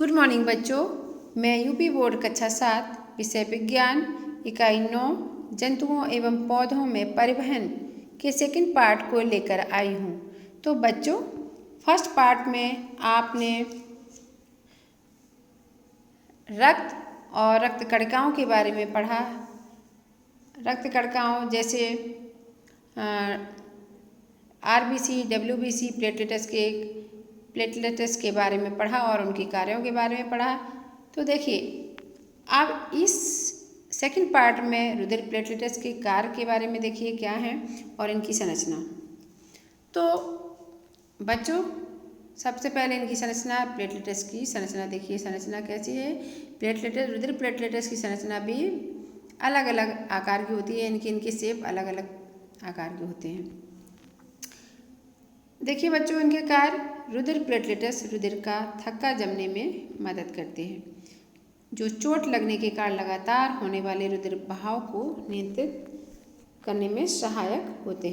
Good morning बच्चों। मैं UP board कक्षा 7 विषय विज्ञान इकाई 9 जंतुओं एवं पौधों में परिवहन के सेकंड पार्ट को लेकर आई हूँ। तो बच्चों, फर्स्ट पार्ट में आपने रक्त और रक्त कणिकाओं के बारे में पढ़ा। रक्त कणिकाओं जैसे आरबीसी, डब्ल्यूबीसी, प्लेटलेट्स के बारे में पढ़ा और उनके कार्यों के बारे में पढ़ा। तो देखिए, अब इस सेकंड पार्ट में रुधिर प्लेटलेट्स के कार्य के बारे में देखिए क्या है और इनकी संरचना। तो बच्चों, सबसे पहले इनकी संरचना, प्लेटलेट्स की संरचना देखिए। संरचना कैसी है? रुधिर प्लेटलेट्स की संरचना भी अलग अलग आकार की होती है। इनके शेप अलग अलग आकार के होते हैं। देखिए बच्चों, इनके कार्य, रुधिर प्लेटलेट्स रुधिर का थक्का जमने में मदद करते हैं, जो चोट लगने के कारण लगातार होने वाले रुधिर बहाव को नियंत्रित करने में सहायक होते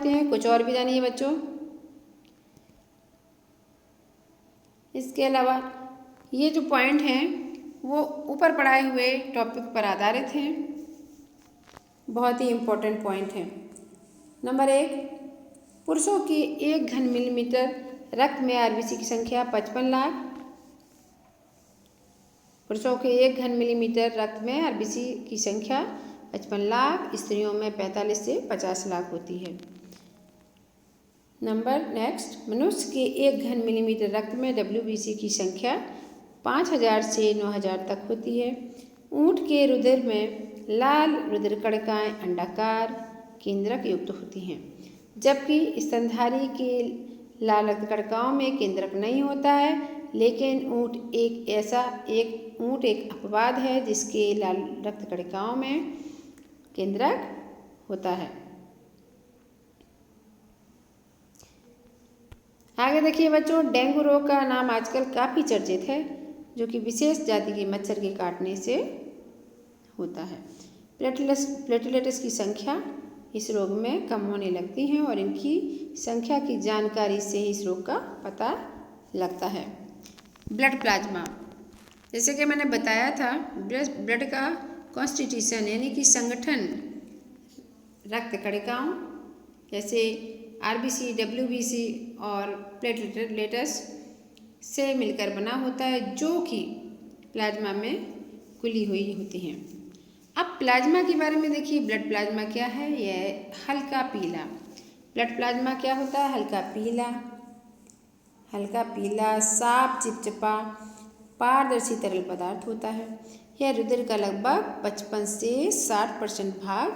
हैं। कुछ और भी जानिए बच्चों। इसके अलावा ये जो पॉइंट हैं वो ऊपर पढ़ाए हुए टॉपिक पर आधारित हैं। बहुत ही इम्पोर्टेंट पॉइंट है। नंबर 1, पुरुषों के 1 घन मिलीमीटर रक्त में आरबीसी की संख्या 55 लाख। पुरुषों के 1 घन मिलीमीटर रक्त में आरबीसी की संख्या 55 लाख, स्त्रियों में 45 से 50 लाख होती है। नेक्स्ट, मनुष्य के 1 घन मिलीमीटर रक्त में डब्ल्यूबीसी की संख्या 5000 से 9000 तक होती है। ऊँट के रुधिर में लाल रुधिर कणिकाएं अंडाकार केंद्रक युक्त होती हैं, जबकि स्तनधारी के लाल रक्त कणिकाओं में केंद्रक नहीं होता है। लेकिन ऊँट एक अपवाद है जिसके लाल रक्त कणिकाओं में केंद्रक होता है। आगे देखिए बच्चों, डेंगू रोग का नाम आजकल काफ़ी चर्चित है, जो कि विशेष जाति के मच्छर के काटने से होता है। प्लेटलेट्स की संख्या इस रोग में कम होने लगती हैं और इनकी संख्या की जानकारी से ही इस रोग का पता लगता है। ब्लड प्लाज्मा, जैसे कि मैंने बताया था, ब्लड का कॉन्स्टिट्यूशन यानी कि संगठन रक्त कणिकाओं जैसे आरबीसी, डब्ल्यूबीसी और प्लेटलेट्स से मिलकर बना होता है, जो कि प्लाज्मा में घुली हुई होती हैं। अब प्लाज्मा के बारे में देखिए। ब्लड प्लाज्मा क्या है? यह हल्का पीला। ब्लड प्लाज्मा क्या होता है? हल्का पीला साफ चिपचिपा पारदर्शी तरल पदार्थ होता है। यह रुधिर का लगभग 55 से 60% भाग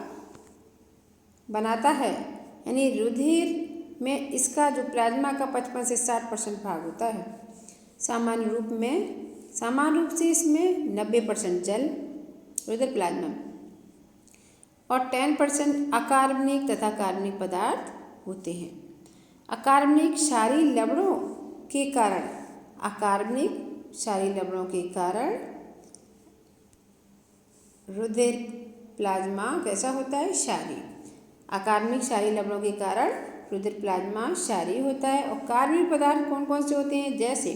बनाता है। यानी रुधिर में इसका जो प्लाज्मा का 55 से 60% भाग होता है। सामान्य रूप से इसमें 90% जल रुधिर प्लाज्मा और 10% अकार्बनिक तथा कार्बनिक पदार्थ होते हैं। अकार्बनिक क्षारीय लवणों के कारण रुधिर प्लाज्मा कैसा होता है? क्षारीय। अकार्बनिक क्षारीय लवणों के कारण रुधिर प्लाज्मा क्षारीय होता है। और कार्बनिक पदार्थ कौन कौन से होते हैं? जैसे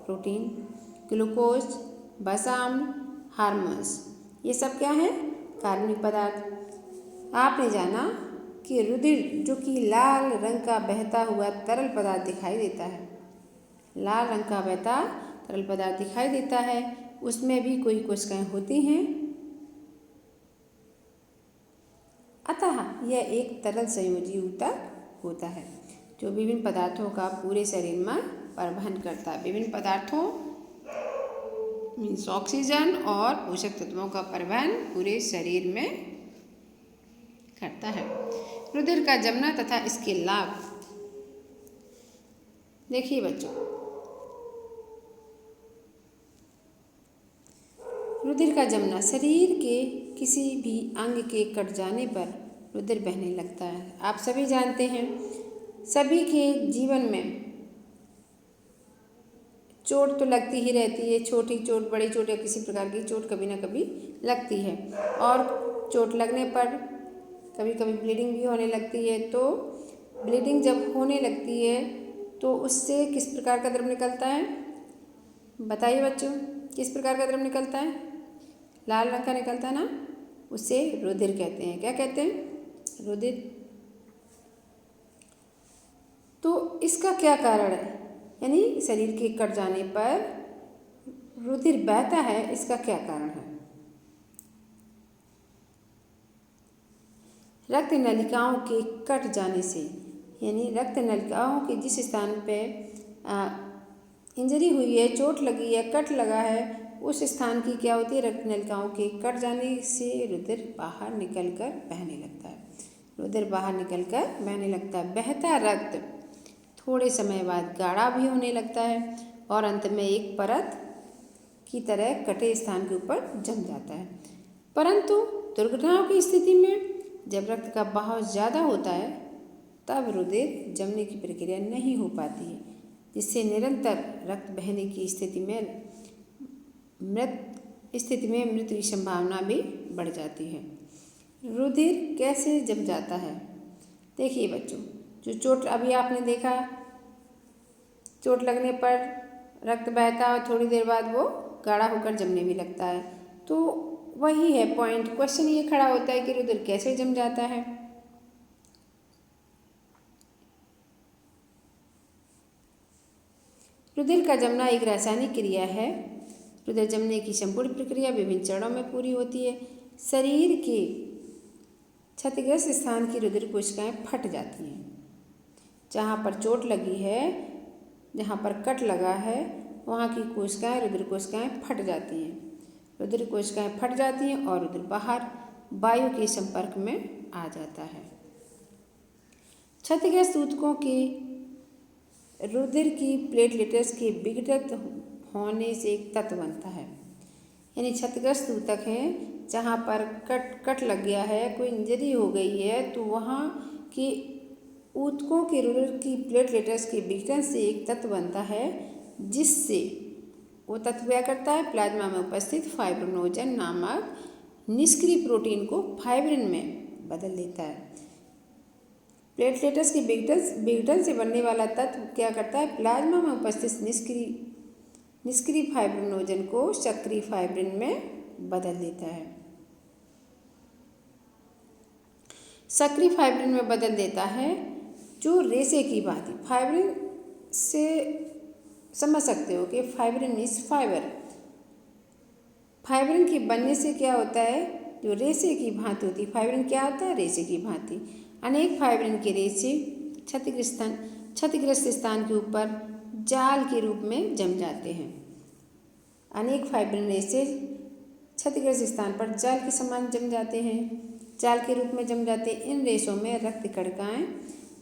प्रोटीन, ग्लूकोज, वसाम्ल, हार्मोन्स, ये सब क्या है? कार्बनिक पदार्थ। आपने जाना कि रुधिर जो कि लाल रंग का बहता हुआ तरल पदार्थ दिखाई देता है, लाल रंग का बहता तरल पदार्थ दिखाई देता है, उसमें भी कोई कोशिकाएं होती हैं। अतः यह एक तरल संयोजी ऊतक होता है, जो विभिन्न पदार्थों का पूरे शरीर में परिवहन करता है। विभिन्न पदार्थों मीन्स ऑक्सीजन और पोषक तत्वों का परिवहन पूरे शरीर में करता है। रुधिर का जमना तथा इसके लाभ देखिए बच्चों। रुधिर का जमना, शरीर के किसी भी अंग के कट जाने पर रुधिर बहने लगता है। आप सभी जानते हैं, सभी के जीवन में चोट तो लगती ही रहती है। छोटी चोट, बड़ी चोट या किसी प्रकार की चोट कभी ना कभी लगती है। और चोट लगने पर कभी कभी ब्लीडिंग भी होने लगती है। तो ब्लीडिंग जब होने लगती है तो उससे किस प्रकार का द्रव निकलता है? बताइए बच्चों, किस प्रकार का द्रव निकलता है? लाल रंग का निकलता है ना, उसे रुधिर कहते हैं। क्या कहते हैं? रुधिर। तो इसका क्या कारण है? यानी शरीर के कट जाने पर रुधिर बहता है, इसका क्या कारण है? रक्त नलिकाओं के कट जाने से, यानी रक्त नलिकाओं के जिस स्थान पे इंजरी हुई है, चोट लगी है, कट लगा है, उस स्थान की क्या होती है? रक्त नलिकाओं के कट जाने से रुधिर बाहर निकलकर बहने लगता है। रुधिर बाहर निकलकर बहने लगता है। बहता रक्त थोड़े समय बाद गाढ़ा भी होने लगता है और अंत में एक परत की तरह कटे स्थान के ऊपर जम जाता है। परंतु दुर्घटनाओं की स्थिति में जब रक्त का बहाव ज़्यादा होता है तब रुधिर जमने की प्रक्रिया नहीं हो पाती है, जिससे निरंतर रक्त बहने की स्थिति में मृत्यु की संभावना भी बढ़ जाती है। रुधिर कैसे जम जाता है? देखिए बच्चों, जो चोट अभी आपने देखा, चोट लगने पर रक्त बहता है और थोड़ी देर बाद वो गाढ़ा होकर जमने भी लगता है। तो वही है पॉइंट। क्वेश्चन ये खड़ा होता है कि रुधिर कैसे जम जाता है। रुधिर का जमना एक रासायनिक क्रिया है। रुधिर जमने की संपूर्ण प्रक्रिया विभिन्न चरणों में पूरी होती है। शरीर के क्षतिग्रस्त स्थान की रुधिर कोशिकाएं फट जाती हैं। जहाँ पर चोट लगी है, जहाँ पर कट लगा है, वहाँ की कोशिकाएं, रुधिर कोशिकाएं फट जाती हैं। रुधिर कोशिकाएं फट जाती हैं और रुधिर बाहर वायु के संपर्क में आ जाता है। क्षतिग्रस्त ऊतकों के रुधिर की प्लेटलेट्स के विघटित होने से एक तत्व बनता है। यानी क्षतिग्रस्त ऊतक हैं, जहाँ पर कट लग गया है, कोई इंजरी हो गई है, तो वहाँ की ऊतकों के रुधिर की प्लेटलेट्स के विघटन से एक तत्व बनता है, जिससे वो तत्व क्या करता है? प्लाज्मा में उपस्थित फाइब्रिनोजन नामक निष्क्रिय प्रोटीन को फाइब्रिन में बदल देता है। प्लेटलेट्स के विघटन से बनने वाला तत्व क्या करता है? प्लाज्मा में उपस्थित निष्क्रिय फाइब्रिनोजन को सक्रिय फाइब्रिन में बदल देता है। सक्रिय फाइब्रिन में बदल देता है, जो रेशे की भांति। फाइब्रिन से समझ सकते हो कि फाइब्रिन मीन्स फाइबर। फाइब्रिन के बनने से क्या होता है? जो रेशे की भांति होती है। फाइब्रिन क्या होता है? रेशे की भांति। अनेक फाइब्रिन के रेशे क्षतिग्रस्त स्थान के ऊपर जाल के रूप में जम जाते हैं। अनेक फाइब्रिन रेशे क्षतिग्रस्त स्थान पर जाल के समान जम जाते हैं, जाल के रूप में जम जाते हैं। इन रेशों में रक्त कणिकाएं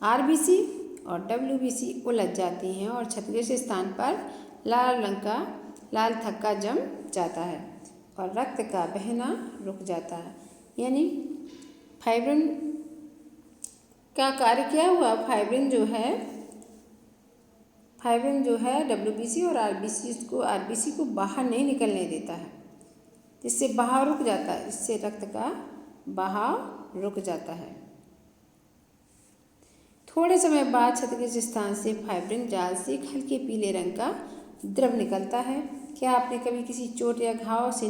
आरबीसी और डब्ल्यूबीसी उलझ जाती हैं और क्षतिग्रस्त स्थान पर लाल थक्का जम जाता है और रक्त का बहना रुक जाता है। यानी फाइब्रिन का कार्य क्या हुआ? फाइब्रिन जो है डब्ल्यूबीसी और आरबीसी को बाहर नहीं निकलने देता है, जिससे बहाव रुक जाता है, इससे रक्त का बहाव रुक जाता है। थोड़े समय बाद क्षतिग्रस्त स्थान से फाइब्रिन जाल से हल्के पीले रंग का द्रव निकलता है। क्या आपने कभी किसी चोट या घाव से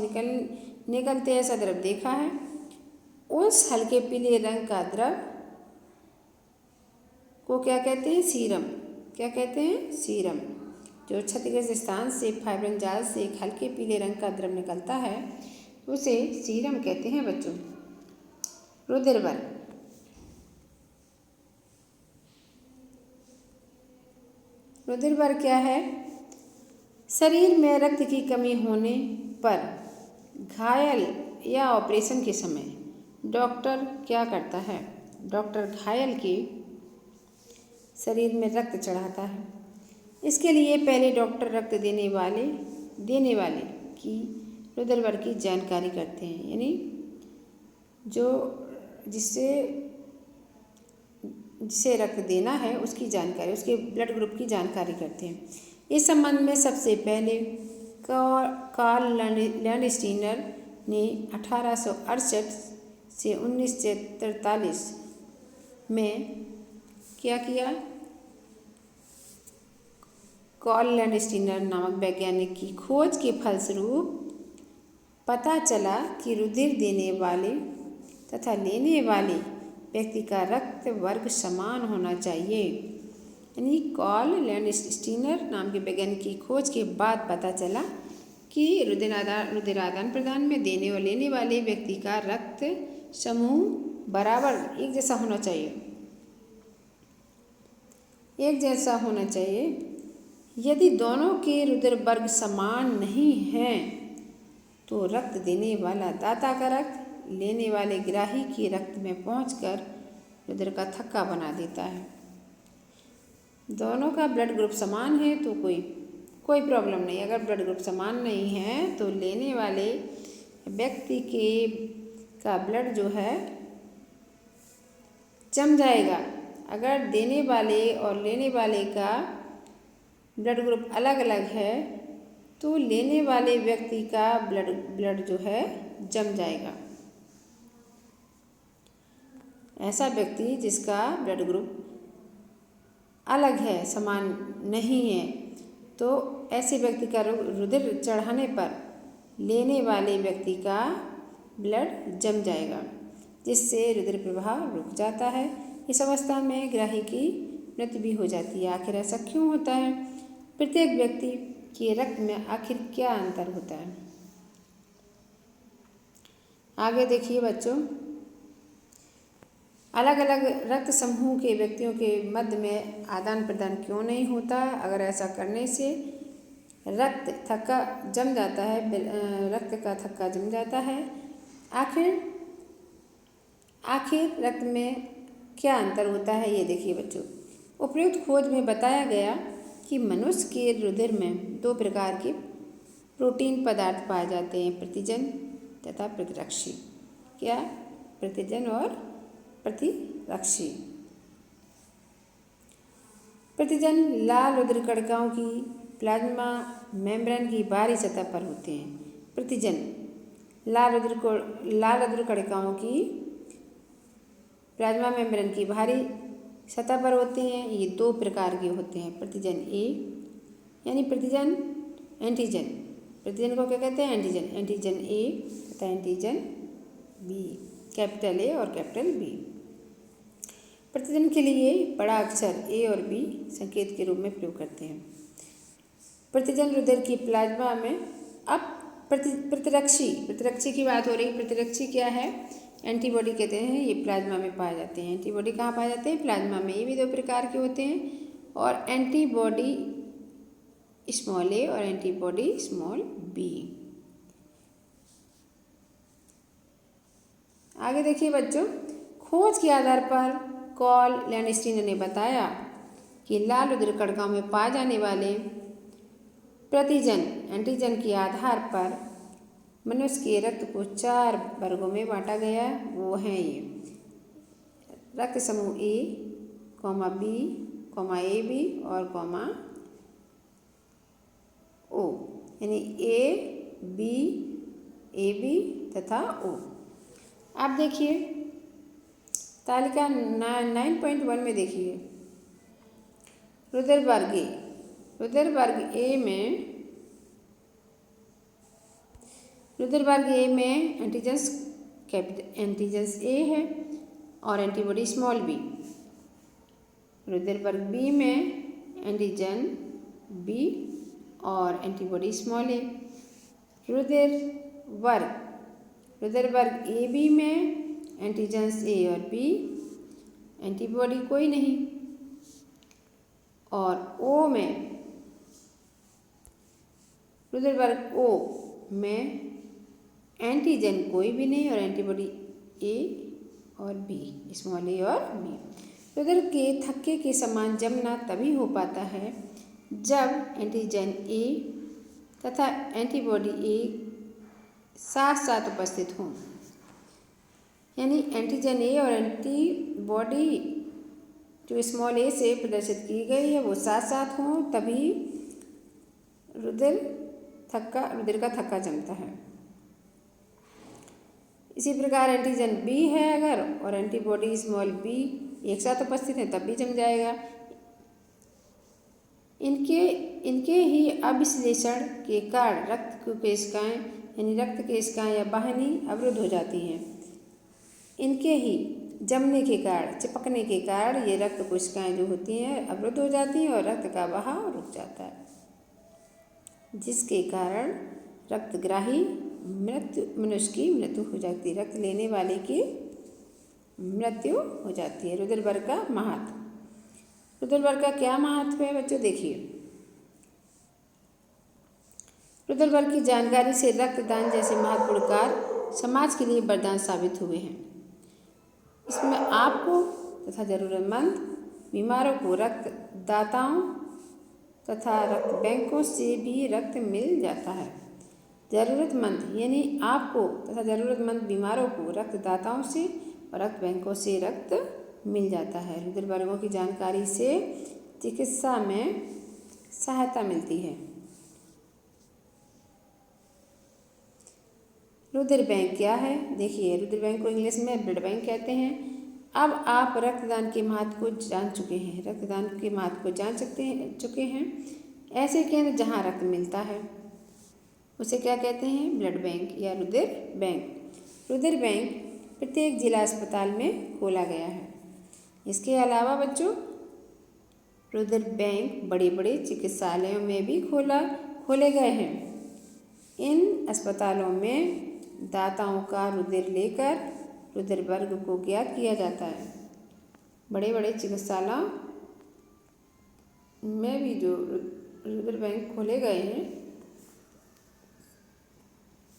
निकलते ऐसा द्रव देखा है? उस हल्के पीले रंग का द्रव को क्या कहते हैं? सीरम। क्या कहते हैं? सीरम। जो क्षतिग्रस्त स्थान से फाइब्रिन जाल से एक हल्के पीले रंग का द्रव निकलता है, उसे सीरम कहते हैं बच्चों। रुधिर क्या है? शरीर में रक्त की कमी होने पर घायल या ऑपरेशन के समय डॉक्टर क्या करता है? डॉक्टर घायल के शरीर में रक्त चढ़ाता है। इसके लिए पहले डॉक्टर रक्त देने वाले की रुधिर की जानकारी करते हैं, यानी जिसे रक्त देना है उसकी जानकारी, उसके ब्लड ग्रुप की जानकारी करते हैं। इस संबंध में सबसे पहले कार्ल लैंडस्टीनर ने 1868 से 1943 में क्या किया? कॉल लैंडस्टीनर नामक वैज्ञानिक की खोज के फलस्वरूप पता चला कि रुधिर देने वाले तथा लेने वाले व्यक्ति का रक्त वर्ग समान होना चाहिए। यानी कॉल लैंडस्टीनर नाम के वैज्ञानिक की खोज के बाद पता चला कि रुधिर आदान प्रदान में देने और लेने वाले व्यक्ति का रक्त समूह बराबर एक जैसा होना चाहिए, एक जैसा होना चाहिए। यदि दोनों के रुधिर वर्ग समान नहीं हैं तो रक्त देने वाला दाता का रक्त लेने वाले ग्राही के रक्त में पहुंचकर रुधिर का थक्का बना देता है। दोनों का ब्लड ग्रुप समान है तो कोई प्रॉब्लम नहीं। अगर ब्लड ग्रुप समान नहीं है तो लेने वाले व्यक्ति का ब्लड जो है जम जाएगा। अगर देने वाले और लेने वाले का ब्लड ग्रुप अलग अलग है तो लेने वाले व्यक्ति का ब्लड जो है जम जाएगा। ऐसा व्यक्ति जिसका ब्लड ग्रुप अलग है, समान नहीं है, तो ऐसे व्यक्ति का रुधिर चढ़ाने पर लेने वाले व्यक्ति का ब्लड जम जाएगा, जिससे रुधिर प्रवाह रुक जाता है। इस अवस्था में ग्राही की मृत्यु भी हो जाती है। आखिर ऐसा क्यों होता है? प्रत्येक व्यक्ति के रक्त में आखिर क्या अंतर होता है? आगे देखिए बच्चों, अलग अलग रक्त समूह के व्यक्तियों के मध्य में आदान प्रदान क्यों नहीं होता? अगर ऐसा करने से रक्त थक्का जम जाता है, रक्त का थक्का जम जाता है। आखिर रक्त में क्या अंतर होता है ये देखिए बच्चों। उपयुक्त खोज में बताया गया कि मनुष्य के रुधिर में 2 प्रकार के प्रोटीन पदार्थ पाए जाते हैं, प्रतिजन तथा प्रतिरक्षी। क्या? प्रतिजन और प्रतिरक्षी। प्रतिजन लाल रुधिर कणिकाओं की प्लाज्मा मेम्ब्रेन की बाहरी सतह पर होते हैं। प्रतिजन लाल रुधिर कणिकाओं की प्लाज्मा मेम्ब्रेन की बाहरी सतह पर होते हैं। ये 2 प्रकार के होते हैं। प्रतिजन ए यानी प्रतिजन एंटीजन। प्रतिजन को क्या कहते हैं? एंटीजन। एंटीजन ए तथा एंटीजन बी, कैपिटल ए और कैपिटल बी। प्रतिजन के लिए बड़ा अक्षर ए और बी संकेत के रूप में प्रयोग करते हैं। प्रतिजन रुधिर की प्लाज्मा में। अब प्रतिरक्षी की बात हो रही है। प्रतिरक्षी क्या है? एंटीबॉडी कहते हैं। ये प्लाज्मा में पाए जाते हैं। एंटीबॉडी कहाँ पाए जाते हैं? प्लाज्मा में। ये भी 2 प्रकार के होते हैं। और एंटीबॉडी स्मॉल ए और एंटीबॉडी स्मॉल बी। आगे देखिए बच्चों, खोज के आधार पर कॉल लैंडस्टीनर ने बताया कि लाल रुधिर कणिकाओं में पाए जाने वाले प्रतिजन एंटीजन के आधार पर मनुष्य के रक्त को 4 वर्गों में बांटा गया। वो हैं ये रक्त समूह ए, बी, ए बी और ओ, यानी ए बी, ए बी तथा ओ। आप देखिए तालिका 9.1 में देखिए रुधिर वर्ग ए। रुधिर वर्ग ए में एंटीजन्स ए है और एंटीबॉडी स्मॉल बी। रुधिर वर्ग बी में एंटीजन बी और एंटीबॉडी स्मॉल ए। रुधिर वर्ग ए बी में एंटीजन्स ए और बी, एंटीबॉडी कोई नहीं। और ओ में रुधिर वर्ग ओ में एंटीजन कोई भी नहीं और एंटीबॉडी ए और बी, स्मॉल ए और बी। रुधिर के थक्के के समान जमना तभी हो पाता है जब एंटीजन ए तथा एंटीबॉडी ए साथ साथ उपस्थित हों। यानी एंटीजन ए और एंटीबॉडी जो स्मॉल ए से प्रदर्शित की गई है वो साथ साथ हों, तभी रुधिर का थक्का जमता है। इसी प्रकार एंटीजन बी है अगर और एंटीबॉडी स्मॉल बी एक साथ उपस्थित है तब भी जम जाएगा। इनके ही अविश्लेषण के कारण रक्त कोशिकाएं यानी रक्त कोशिकाएं या वाहिनी अवरुद्ध हो जाती हैं। इनके ही जमने के कारण, चिपकने के कारण ये रक्त कोशिकाएं जो होती हैं अवरुद्ध हो जाती हैं और रक्त का बहाव रुक जाता है, जिसके कारण रक्तग्राही मनुष्य की मृत्यु हो जाती है, रक्त लेने वाले की मृत्यु हो जाती है। रुधिर का महत्व। रुधिर का क्या महत्व है बच्चों, देखिए। रुधिर की जानकारी से रक्तदान जैसे महत्वपूर्ण कार्य समाज के लिए वरदान साबित हुए हैं। इसमें आपको तथा ज़रूरतमंद बीमारों को रक्तदाताओं तथा रक्त बैंकों से भी रक्त मिल जाता है। ज़रूरतमंद यानी आपको तथा ज़रूरतमंद बीमारों को रक्तदाताओं से और रक्त बैंकों से रक्त मिल जाता है। रुधिर वर्गों की जानकारी से चिकित्सा में सहायता मिलती है। रुधिर बैंक क्या है, देखिए। रुधिर बैंक को इंग्लिश में ब्लड बैंक कहते हैं। अब आप रक्तदान के महत्व को जान चुके हैं, रक्तदान के महत्व को जान चुके हैं। ऐसे केंद्र जहाँ रक्त मिलता है उसे क्या कहते हैं, ब्लड बैंक या रुधिर बैंक। रुधिर बैंक प्रत्येक जिला अस्पताल में खोला गया है। इसके अलावा बच्चों रुधिर बैंक बड़े बड़े चिकित्सालयों में भी खोले गए हैं। इन अस्पतालों में दाताओं का रुधिर लेकर रुधिर वर्ग को ज्ञात किया जाता है। बड़े बड़े चिकित्सालयों में भी जो रुधिर बैंक खोले गए हैं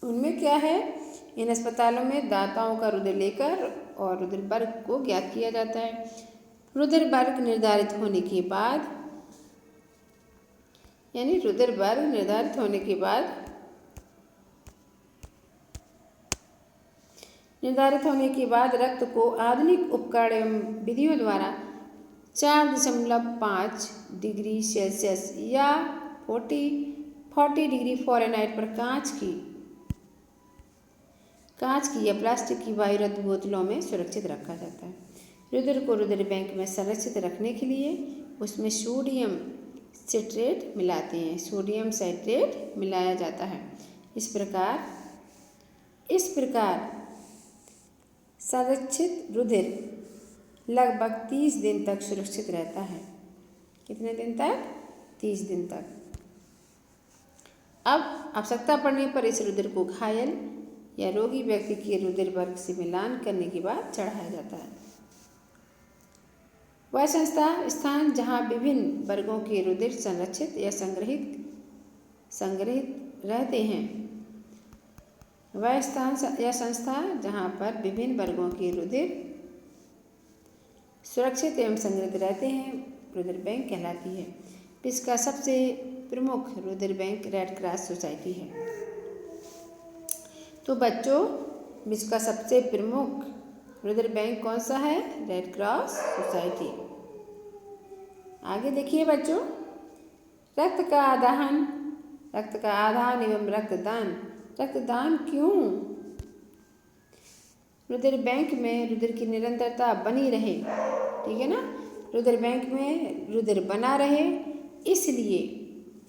उनमें क्या है, इन अस्पतालों में दाताओं का रुधिर लेकर और रुधिर वर्ग को ज्ञात किया जाता है। रुधिर वर्ग निर्धारित होने के बाद यानी रुधिर वर्ग निर्धारित होने के बाद रक्त को आधुनिक उपकरण एवं विधियों द्वारा 4.5 डिग्री सेल्सियस या 40 डिग्री फ़ारेनहाइट पर कांच की या प्लास्टिक की वायुरत बोतलों में सुरक्षित रखा जाता है। रुधिर को रुधिर बैंक में संरक्षित रखने के लिए उसमें सोडियम सिट्रेट मिलाते हैं, सोडियम साइट्रेट मिलाया जाता है। इस प्रकार संरक्षित रुधिर लगभग 30 दिन तक सुरक्षित रहता है। कितने दिन तक, 30 दिन तक। अब आवश्यकता पड़ने पर इस रुधिर को घायल या रोगी व्यक्ति के रुधिर वर्ग से मिलान करने के बाद चढ़ाया जाता है। वह स्थान जहाँ विभिन्न वर्गों के रुधिर संरक्षित या संग्रहित रहते हैं, वह स्थान या संस्था जहाँ पर विभिन्न वर्गों के रुधिर सुरक्षित एवं संग्रहित रहते हैं रुधिर बैंक कहलाती है। विश्व का सबसे प्रमुख रुधिर बैंक रेड क्रॉस सोसाइटी है। तो बच्चों विश्व का सबसे प्रमुख रुधिर बैंक कौन सा है, रेड क्रॉस सोसाइटी। आगे देखिए बच्चों, रक्त का आदान एवं रक्तदान क्यों। रुधिर बैंक में रुधिर की निरंतरता बनी रहे, ठीक है ना, रुधिर बैंक में रुधिर बना रहे, इसलिए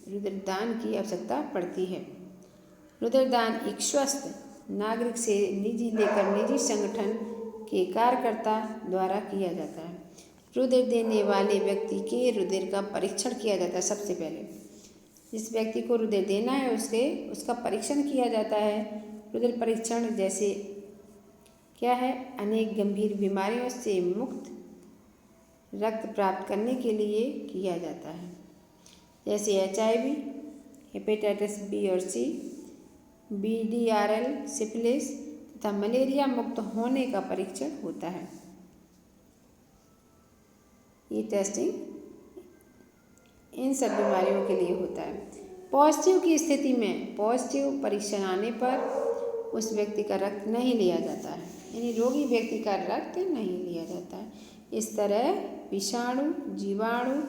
रुधिर दान की आवश्यकता पड़ती है। रुधिर दान एक स्वस्थ नागरिक से निजी संगठन के कार्यकर्ता द्वारा किया जाता है। रुधिर देने वाले व्यक्ति के रुधिर का परीक्षण किया जाता है। सबसे पहले जिस व्यक्ति को रुधिर देना है उसका परीक्षण किया जाता है। रुधिर परीक्षण जैसे क्या है, अनेक गंभीर बीमारियों से मुक्त रक्त प्राप्त करने के लिए किया जाता है, जैसे HIV, हेपेटाइटिस B और C, VDRL, सिफिलिस तथा मलेरिया मुक्त होने का परीक्षण होता है। ये टेस्टिंग इन सब बीमारियों के लिए होता है। पॉजिटिव की स्थिति में पॉजिटिव परीक्षण आने पर उस व्यक्ति का रक्त नहीं लिया जाता है, यानी रोगी व्यक्ति का रक्त नहीं लिया जाता है। इस तरह विषाणु, जीवाणु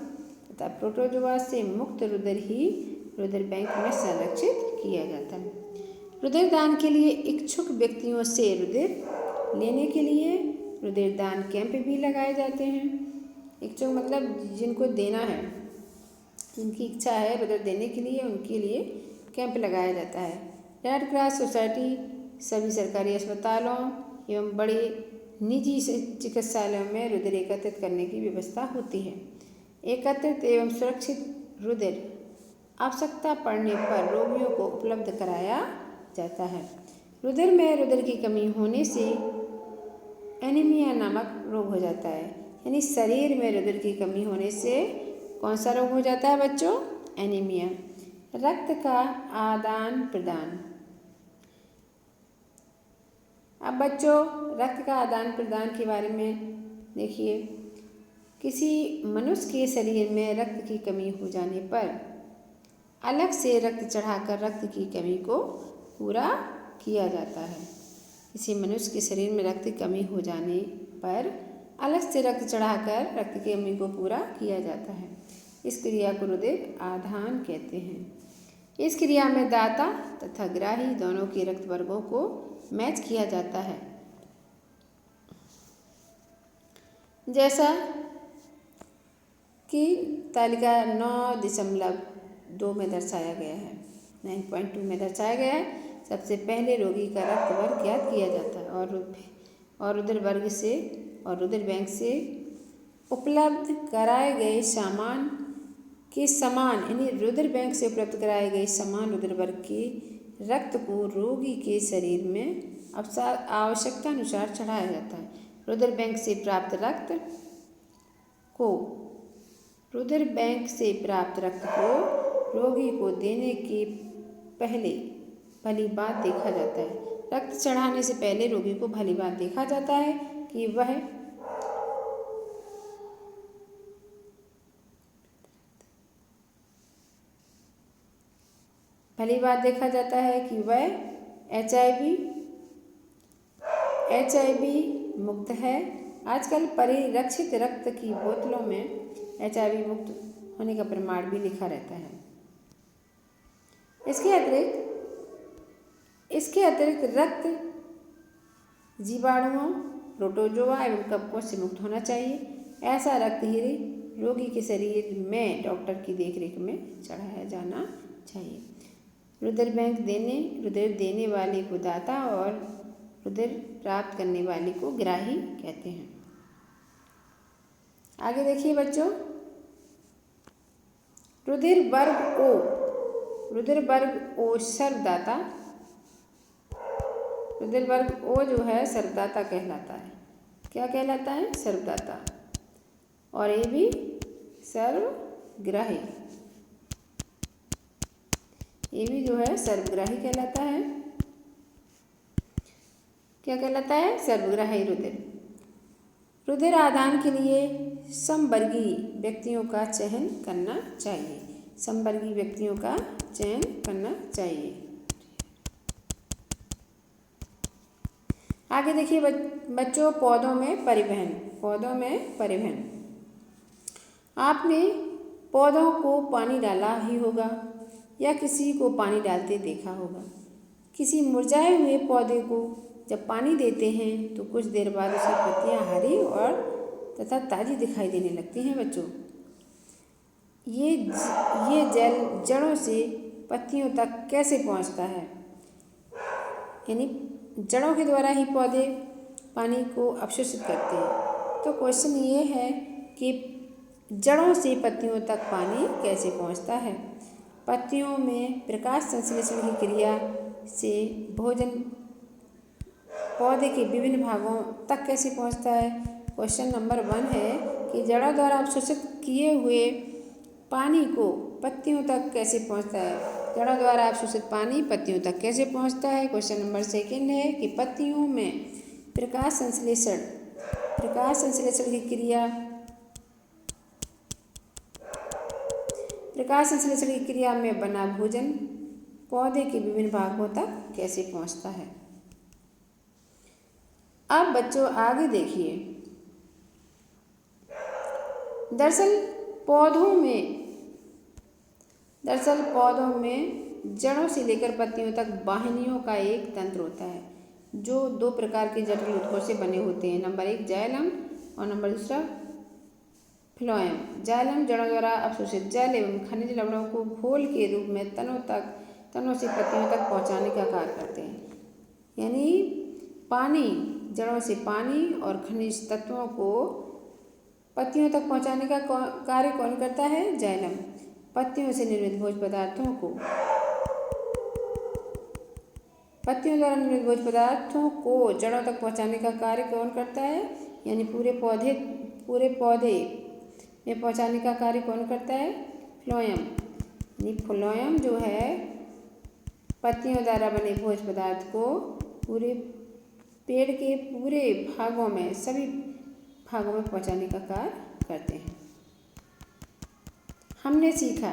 तथा प्रोटोजोआ से मुक्त रुधिर ही रुधिर बैंक में संरक्षित किया जाता है। रुधिर दान के लिए इच्छुक व्यक्तियों से रुधिर लेने के लिए रुधिर दान कैंप भी लगाए जाते हैं। इच्छुक मतलब जिनको देना है, जिनकी इच्छा है रुधिर देने के लिए उनके लिए कैंप लगाया जाता है। रेड क्रॉस सोसाइटी सभी सरकारी अस्पतालों एवं बड़े निजी चिकित्सालयों में रुधिर एकत्रित करने की व्यवस्था होती है। एकत्रित एवं सुरक्षित रुधिर आवश्यकता पड़ने पर रोगियों को उपलब्ध कराया जाता है। रुधिर में रुधिर की कमी होने से एनीमिया नामक रोग हो जाता है। यानी शरीर में रुधिर की कमी होने से कौन सा रोग हो जाता है बच्चों? एनीमिया। रक्त का आदान प्रदान। अब बच्चों रक्त का आदान प्रदान के बारे में देखिए। किसी मनुष्य के शरीर में रक्त की कमी हो जाने पर अलग से रक्त चढ़ाकर रक्त की कमी को पूरा किया जाता है। किसी मनुष्य के शरीर में रक्त की कमी हो जाने पर अलग से रक्त चढ़ाकर रक्त की कमी को पूरा किया जाता है। इस क्रिया को रुधिर आदान कहते हैं। इस क्रिया में दाता तथा ग्राही दोनों के रक्त वर्गों को मैच किया जाता है। जैसा कि तालिका 9.2 में दर्शाया गया है, 9.2 में दर्शाया गया है। सबसे पहले रोगी का रक्त वर्ग ज्ञात किया जाता है और रुधिर वर्ग से और रुधिर बैंक से उपलब्ध कराए गए सामान के समान यानी रुधिर बैंक से उपलब्ध कराए गए समान रुधिर वर्ग के रक्त को रोगी के शरीर में आवश्यकता अनुसार चढ़ाया जाता है। रुधिर बैंक से प्राप्त रक्त को रोगी को देने के पहले भली बात देखा जाता है। रक्त चढ़ाने से पहले रोगी को भली बात देखा जाता है कि वह HIV मुक्त है। आजकल परिरक्षित रक्त की बोतलों में HIV मुक्त होने का प्रमाण भी लिखा रहता है। इसके अतिरिक्त रक्त जीवाणुओं, प्रोटोजोआ एवं कवकों से मुक्त होना चाहिए। ऐसा रक्त ही रोगी के शरीर में डॉक्टर की देखरेख में चढ़ाया जाना चाहिए। रुधिर देने वाले को दाता और रुधिर प्राप्त करने वाले को ग्राही कहते हैं। आगे देखिए बच्चों, रुधिर वर्ग ओ सर्वदाता। रुधिर वर्ग ओ जो है सर्वदाता कहलाता है। क्या कहलाता है? सर्वदाता। और ये भी सर्वग्राही। ये भी जो है सर्वग्राही कहलाता है। क्या कहलाता है? सर्वग्राही रुधिर आदान के लिए समवर्गीय व्यक्तियों का चयन करना चाहिए। आगे देखिए बच्चों, पौधों में परिवहन। आपने पौधों को पानी डाला ही होगा या किसी को पानी डालते देखा होगा। किसी मुरझाए हुए पौधे को जब पानी देते हैं तो कुछ देर बाद उसकी पत्तियां हरी और तथा ताज़ी दिखाई देने लगती हैं बच्चों। ये जल जड़ों से पत्तियों तक कैसे पहुंचता है? यानी जड़ों के द्वारा ही पौधे पानी को अवशोषित करते हैं। तो क्वेश्चन ये है कि जड़ों से पत्तियों तक पानी कैसे पहुंचता है? पत्तियों में प्रकाश संश्लेषण की क्रिया से भोजन पौधे के विभिन्न भागों तक कैसे पहुंचता है? क्वेश्चन नंबर 1 है कि जड़ों द्वारा अवशोषित किए हुए पानी को पत्तियों तक कैसे पहुंचता है? जड़ों द्वारा अवशोषित पानी पत्तियों तक कैसे पहुंचता है? क्वेश्चन नंबर 2 है कि पत्तियों में प्रकाश संश्लेषण की क्रिया में बना भोजन पौधे के विभिन्न भागों तक कैसे पहुंचता है? अब बच्चों आगे देखिए। दरअसल पौधों में जड़ों से लेकर पत्तियों तक वाहिनियों का एक तंत्र होता है जो 2 प्रकार के जटिल ऊतकों से बने होते हैं। नंबर 1 जाइलम और नंबर 2 फ्लोएम जाइलम जड़ों द्वारा अवशोषित जल एवं खनिज लवणों को घोल के रूप में तनों से पत्तियों तक पहुंचाने का कार्य करते हैं। यानी पानी, जड़ों से पानी और खनिज तत्वों को पत्तियों तक पहुंचाने का कार्य कौन करता है? जाइलम। पत्तियों से निर्मित भोज्य पदार्थों को जड़ों तक पहुंचाने का कार्य कौन करता है? यानी पूरे पौधे में पहुंचाने का कार्य कौन करता है? फ्लोएम। यानी फ्लोएम जो है पत्तियों द्वारा बने भोज्य पदार्थ को पूरे पेड़ के पूरे भागों में, सभी भागों में पहुंचाने का कार्य करते हैं। हमने सीखा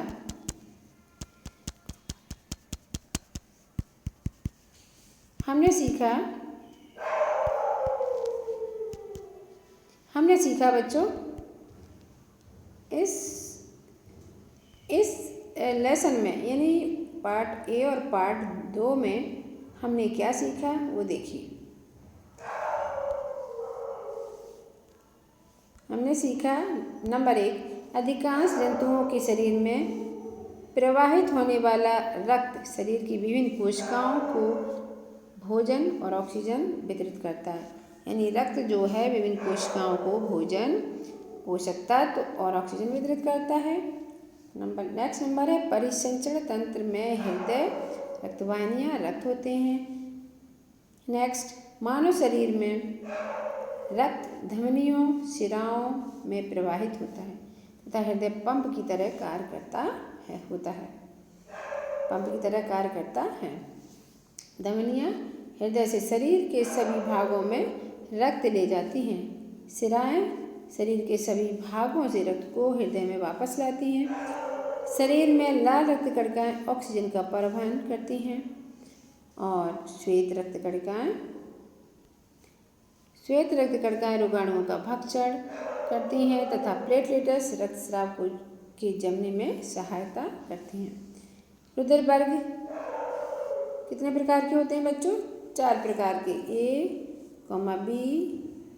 बच्चों, इस लेसन में यानी पार्ट ए और पार्ट 2 में हमने क्या सीखा वो देखिए। हमने सीखा नंबर 1, अधिकांश जंतुओं के शरीर में प्रवाहित होने वाला रक्त शरीर की विभिन्न कोशिकाओं को भोजन और ऑक्सीजन वितरित करता है। यानी रक्त जो है विभिन्न कोशिकाओं को भोजन, पोषक तत्व और ऑक्सीजन वितरित करता है। नेक्स्ट नंबर है परिसंचरण तंत्र में हृदय, रक्तवाहिनियाँ, रक्त होते हैं। नेक्स्ट, मानव शरीर में रक्त धमनियों, शिराओं में प्रवाहित होता है तथा हृदय पंप की तरह कार्य करता है। धमनियाँ हृदय से शरीर के सभी भागों में रक्त ले जाती हैं। शिराएँ शरीर के सभी भागों से रक्त को हृदय में वापस लाती हैं। शरीर में लाल रक्त कणिकाएँ ऑक्सीजन का परिवहन करती हैं और श्वेत रक्त कणिकाएँ रोगाणुओं का भक्षण करती हैं तथा प्लेटलेट्स रक्तस्राव के जमने में सहायता करती हैं। रुधिर वर्ग कितने प्रकार के होते हैं बच्चों? 4 प्रकार के, A, B,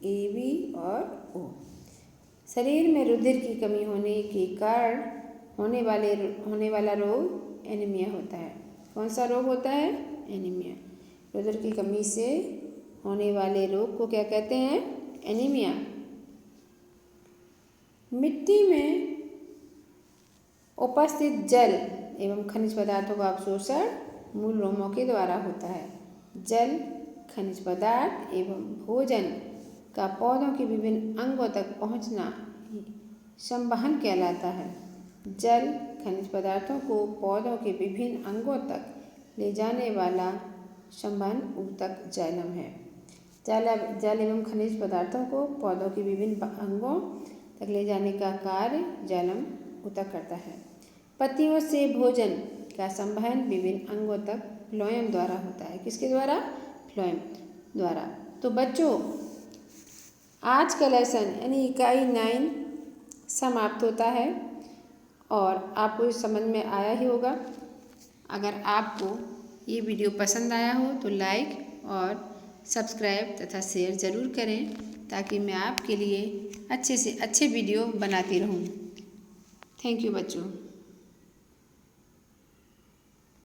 AB और O। शरीर में रुधिर की कमी होने के कारण होने वाला रोग एनीमिया होता है। कौन सा रोग होता है? एनीमिया। रुधिर की कमी से होने वाले रोग को क्या कहते हैं? एनीमिया। मिट्टी में उपस्थित जल एवं खनिज पदार्थों का अवशोषण मूल रोमों के द्वारा होता है। जल, खनिज पदार्थ एवं भोजन का पौधों के विभिन्न अंगों तक पहुंचना संवहन कहलाता है। जल, खनिज पदार्थों को पौधों के विभिन्न अंगों तक ले जाने वाला संवहन ऊतक जाइलम है। जल एवं खनिज पदार्थों को पौधों के विभिन्न अंगों तक ले जाने का कार्य जाइलम ऊतक करता है। पत्तियों से भोजन का संवहन विभिन्न अंगों तक फ्लोएम द्वारा होता है। किसके द्वारा? फ्लोएम द्वारा। तो बच्चों, आज का लेसन यानी इकाई 9 समाप्त होता है और आपको समझ में आया ही होगा। अगर आपको ये वीडियो पसंद आया हो तो लाइक और सब्सक्राइब तथा शेयर ज़रूर करें ताकि मैं आपके लिए अच्छे से अच्छे वीडियो बनाती रहूं। थैंक यू बच्चों।